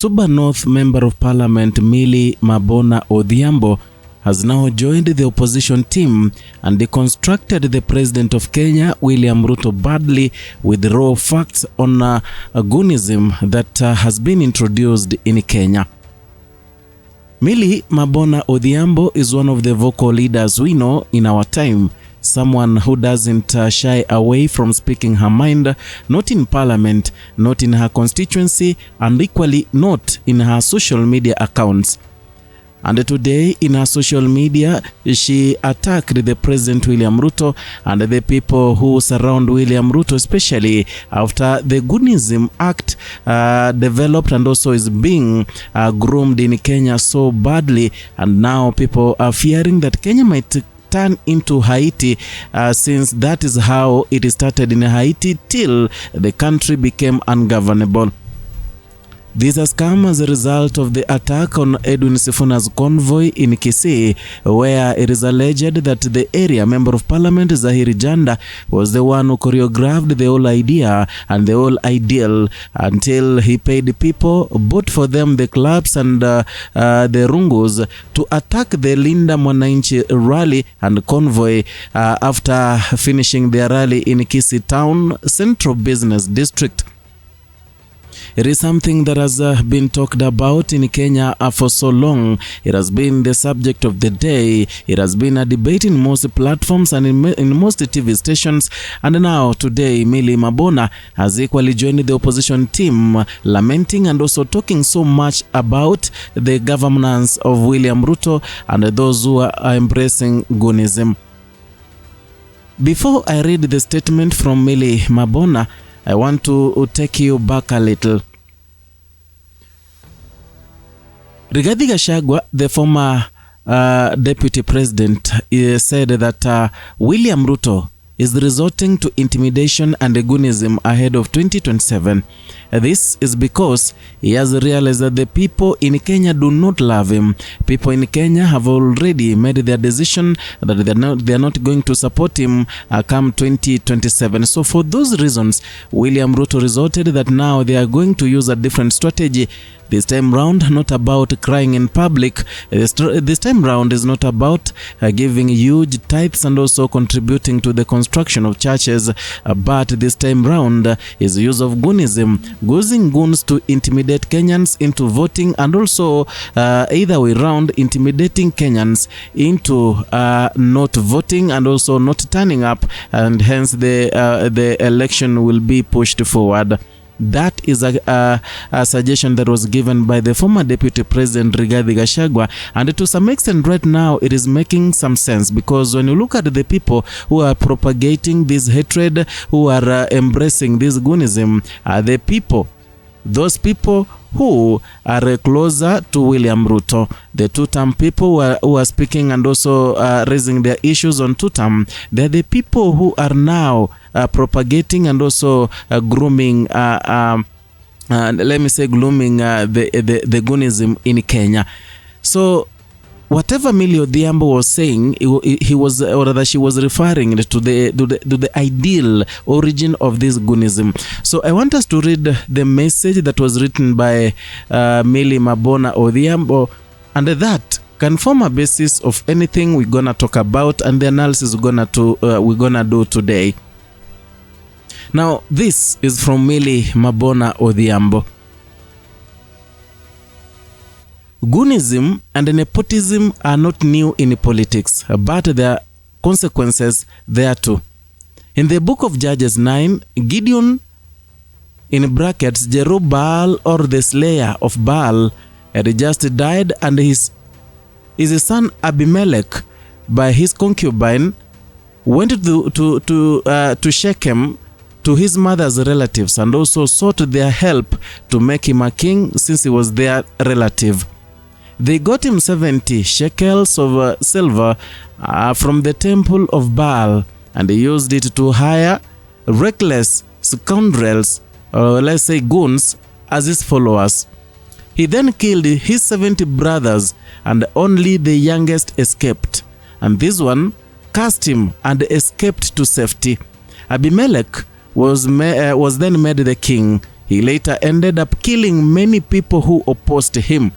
Suba North Member of Parliament Millie Mabona Odhiambo has now joined the opposition team and deconstructed the President of Kenya, William Ruto, badly with raw facts on goonism that has been introduced in Kenya. Millie Mabona Odhiambo is one of the vocal leaders we know in our time, someone who doesn't shy away from speaking her mind, not in parliament, not in her constituency, and equally not in her social media accounts. And today, in her social media, she attacked the President William Ruto and the people who surround William Ruto, especially after the Goonism Act developed and also is being groomed in Kenya so badly. And now people are fearing that Kenya might turn into Haiti, since that is how it started in Haiti till the country became ungovernable. This has come as a result of the attack on Edwin Sifuna's convoy in Kisii, where it is alleged that the area member of parliament Zahiri Janda was the one who choreographed the whole idea and the whole ideal until he paid people, bought for them the clubs and the rungus to attack the Linda Mwananchi rally and convoy after finishing their rally in Kisii town central business district. It is something that has been talked about in Kenya for so long. It has been the subject of the day. It has been a debate in most platforms and in most TV stations. And now today, Millie Mabona has equally joined the opposition team, lamenting and also talking so much about the governance of William Ruto and those who are embracing goonism. Before I read the statement from Millie Mabona, I want to take you back a little. Rigathi Gachagua, the former deputy president, said that William Ruto is resorting to intimidation and goonism ahead of 2027. This is because he has realized that the people in Kenya do not love him. People in Kenya have already made their decision that they are not going to support him come 2027. So for those reasons, William Ruto resorted that now they are going to use a different strategy. This time round, not about crying in public. This time round is not about giving huge tithes and also contributing to the construction of churches, but this time round is the use of goonism, using goons to intimidate Kenyans into voting, and also either way round, intimidating Kenyans into not voting and also not turning up, and hence the election will be pushed forward. That is a suggestion that was given by the former deputy president Rigathi Gachagua, and to some extent right now it is making some sense, because when you look at the people who are propagating this hatred, who are embracing this goonism, the people, those people who are closer to William Ruto, the two-term people who are speaking and also raising their issues on two-term. They're the people who are now propagating and also grooming, let me say, grooming the goonism in Kenya. So whatever Millie Odhiambo was saying, he was, or rather she was referring to the ideal origin of this goonism. So I want us to read the message that was written by Millie Mabona Odhiambo, and that can form a basis of anything we're gonna talk about and the analysis we're gonna do today. Now, this is from Millie Mabona Odhiambo. Goonism and nepotism are not new in politics, but there are consequences there too. In the book of Judges 9, Gideon, in brackets, Jerubbaal, or the slayer of Baal, had just died, and his son Abimelech, by his concubine, went to Shechem to his mother's relatives and also sought their help to make him a king, since he was their relative. They got him 70 shekels of silver from the temple of Baal, and he used it to hire reckless scoundrels, or let's say goons, as his followers. He then killed his 70 brothers, and only the youngest escaped. And this one cursed him and escaped to safety. Abimelech was then made the king. He later ended up killing many people who opposed him.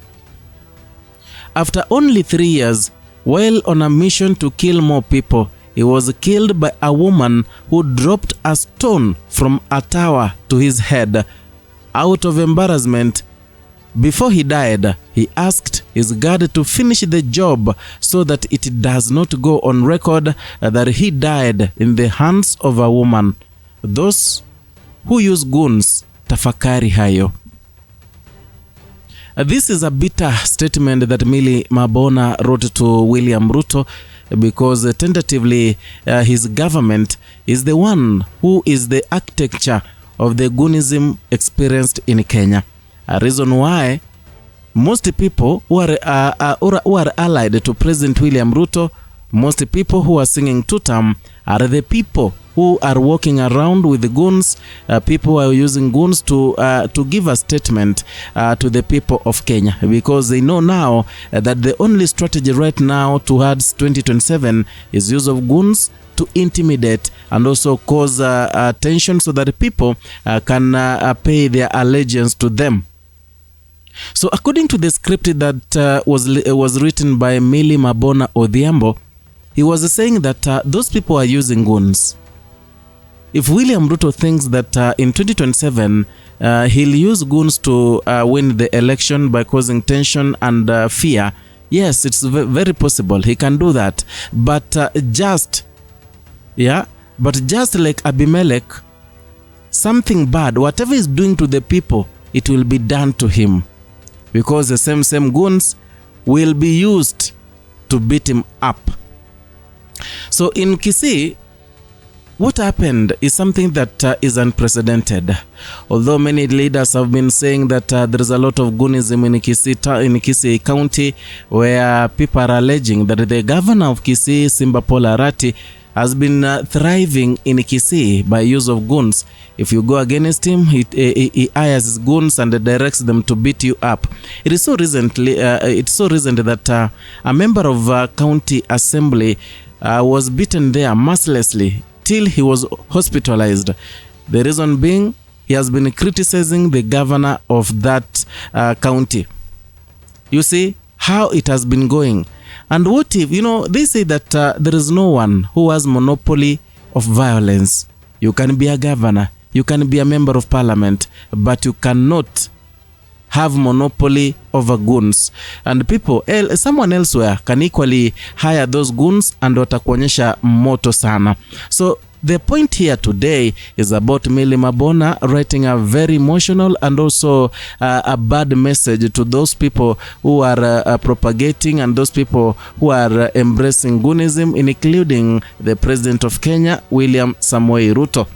After only 3 years, while on a mission to kill more people, he was killed by a woman who dropped a stone from a tower to his head. Out of embarrassment, before he died, he asked his guard to finish the job so that it does not go on record that he died in the hands of a woman. Those who use goons, tafakari hayo. This is a bitter statement that Millie Mabona wrote to William Ruto, because tentatively his government is the one who is the architecture of the goonism experienced in Kenya. A reason why most people who are allied to President William Ruto, most people who are singing tutam, are the people who are walking around with the goons, people who are using goons to give a statement to the people of Kenya, because they know now that the only strategy right now towards 2027 is use of goons to intimidate and also cause tension so that people can pay their allegiance to them. So according to the script that was written by Millie Mabona Odhiambo, he was saying that those people are using goons. If William Ruto thinks that in 2027 he'll use goons to win the election by causing tension and fear, yes, it's very possible. He can do that. But just like Abimelech, something bad, whatever he's doing to the people, it will be done to him, because the same goons will be used to beat him up. So in Kisii, what happened is something that is unprecedented. Although many leaders have been saying that there is a lot of goonism in Kisii County, where people are alleging that the governor of Kisii, Simba Paul Arati, has been thriving in Kisii by use of goons. If you go against him, he hires his goons and directs them to beat you up. It is so recent that a member of county assembly was beaten there mercilessly till he was hospitalized. The reason being, he has been criticizing the governor of that county. You see how it has been going. And what if, they say that there is no one who has monopoly of violence. You can be a governor, you can be a member of parliament, but you cannot have monopoly over goons. And people, someone elsewhere can equally hire those goons and watakuonyesha moto sana. So the point here today is about Millie Mabona writing a very emotional and also a bad message to those people who are propagating and those people who are embracing goonism, including the President of Kenya, William Samoei Ruto.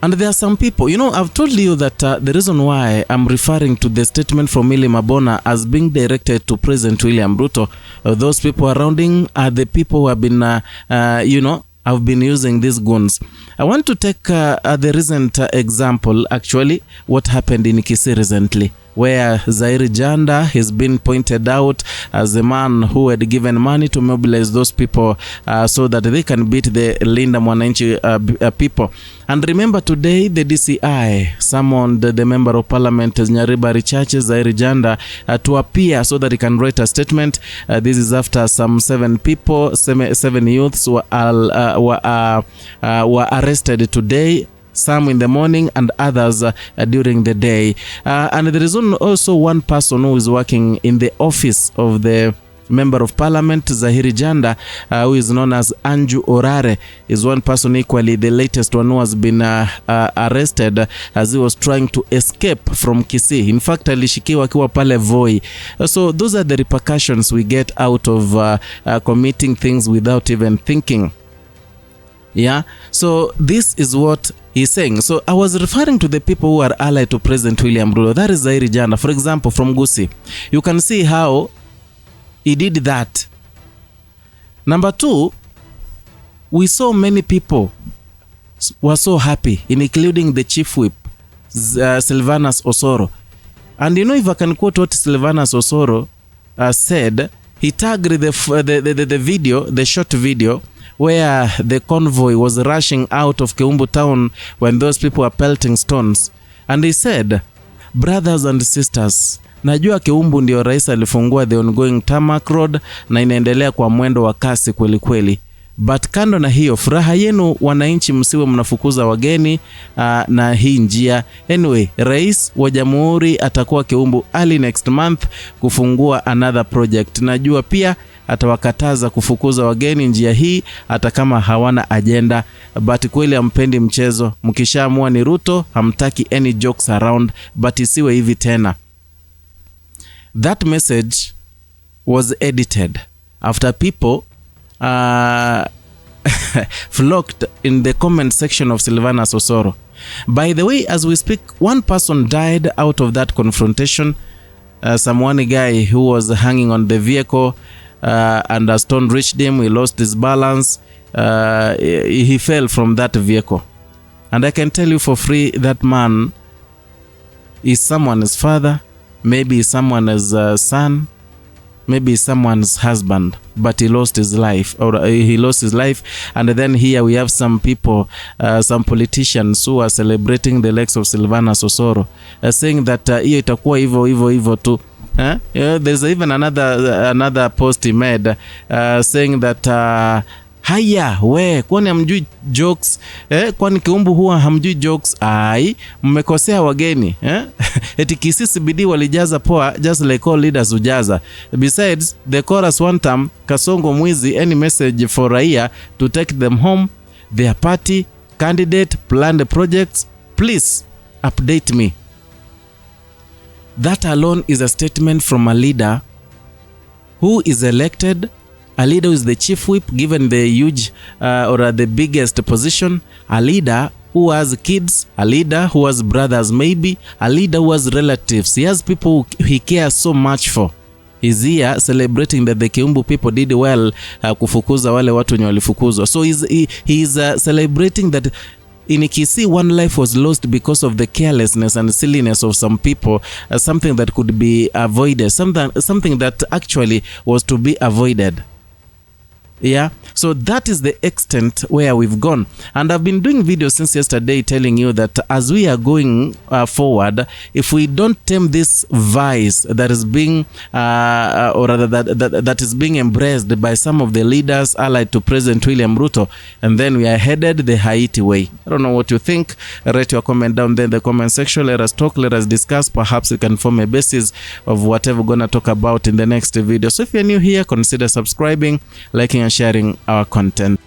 And there are some people, I've told you that the reason why I'm referring to the statement from Millie Mabona as being directed to President William Ruto, those people surrounding are the people who have been, have been using these goons. I want to take the recent example, actually, what happened in Kisii recently, where Zairi Janda has been pointed out as the man who had given money to mobilize those people so that they can beat the Linda Mwananchi people. And remember, today the DCI summoned the member of parliament Nyaribari Churches, Zairi Janda, to appear so that he can write a statement. This is after some 7 youths were arrested today, some in the morning and others during the day. And there is also one person who is working in the office of the member of parliament, Zairi Janda, who is known as Anju Orare, is one person equally the latest one who has been arrested as he was trying to escape from Kisii. In fact, alishikiwa akiwa pale Voi. So those are the repercussions we get out of committing things without even thinking. Yeah, so this is what he's saying. So I was referring to the people who are allied to President William Ruto. That is Zairi Janda, for example, from Gusii. You can see how he did that. Number 2, we saw many people were so happy, including the chief whip, Sylvanus Osoro. And if I can quote what Sylvanus Osoro said, he tagged the video, the short video, where the convoy was rushing out of Keumbu town when those people were pelting stones. And he said, brothers and sisters, najua Keumbu ndio rais alifungua the ongoing tarmac road na inaendelea kwa mwendo wa kasi kweli kweli. But kando na hiyo, furaha yenu wananchi, msiwe mnafukuza wageni na hii njia. Anyway, rais wa jamhuri atakuwa Keumbu early next month kufungua another project. Najua pia atawakataza kufukuza wageni njia hii hata kama hawana agenda. But kweli hampendi mchezo. Mkishaamua ni Ruto, hamtaki any jokes around. But isiwe hivi tena. That message was edited after people flocked in the comment section of Silvanus Osoro. By the way, as we speak, one person died out of that confrontation. Someone guy who was hanging on the vehicle and a stone reached him. He lost his balance. He fell from that vehicle. And I can tell you for free, that man is someone's father, maybe someone's son, maybe someone's husband, but he lost his life, and then here we have some people, some politicians who are celebrating the likes of Silvanus Osoro, saying that hiyo itakuwa hivyo tu. Yeah, there's even another post he made saying that haya kwani hamjui jokes, kwani Keumbu huwa hamjui jokes, mmekosea wageni, eti kisisi bidii walijaza poa just like all leaders ujaza. Besides the chorus one time, Kasongo mwizi, any message for raia to take them home, their party candidate planned projects, please update me. That alone is a statement from a leader who is elected, a leader who is the chief whip given the huge or the biggest position, a leader who has kids, a leader who has brothers maybe, a leader who has relatives. He has people he cares so much for. He's here celebrating that the Keumbu people did well kufukuza wale watu wenye walifukuzwa. So he's celebrating that in Kisii one life was lost because of the carelessness and silliness of some people, something that could be avoided, something that actually was to be avoided. Yeah, so that is the extent where we've gone. And I've been doing videos since yesterday telling you that as we are going forward, if we don't tame this vice that is being or rather that is being embraced by some of the leaders allied to President William Ruto, and then we are headed the Haiti way. I don't know what you think. Write your comment down there in the comment section. Let us talk, let us discuss. Perhaps we can form a basis of whatever we're gonna talk about in the next video. So if you're new here, consider subscribing, liking and sharing our content.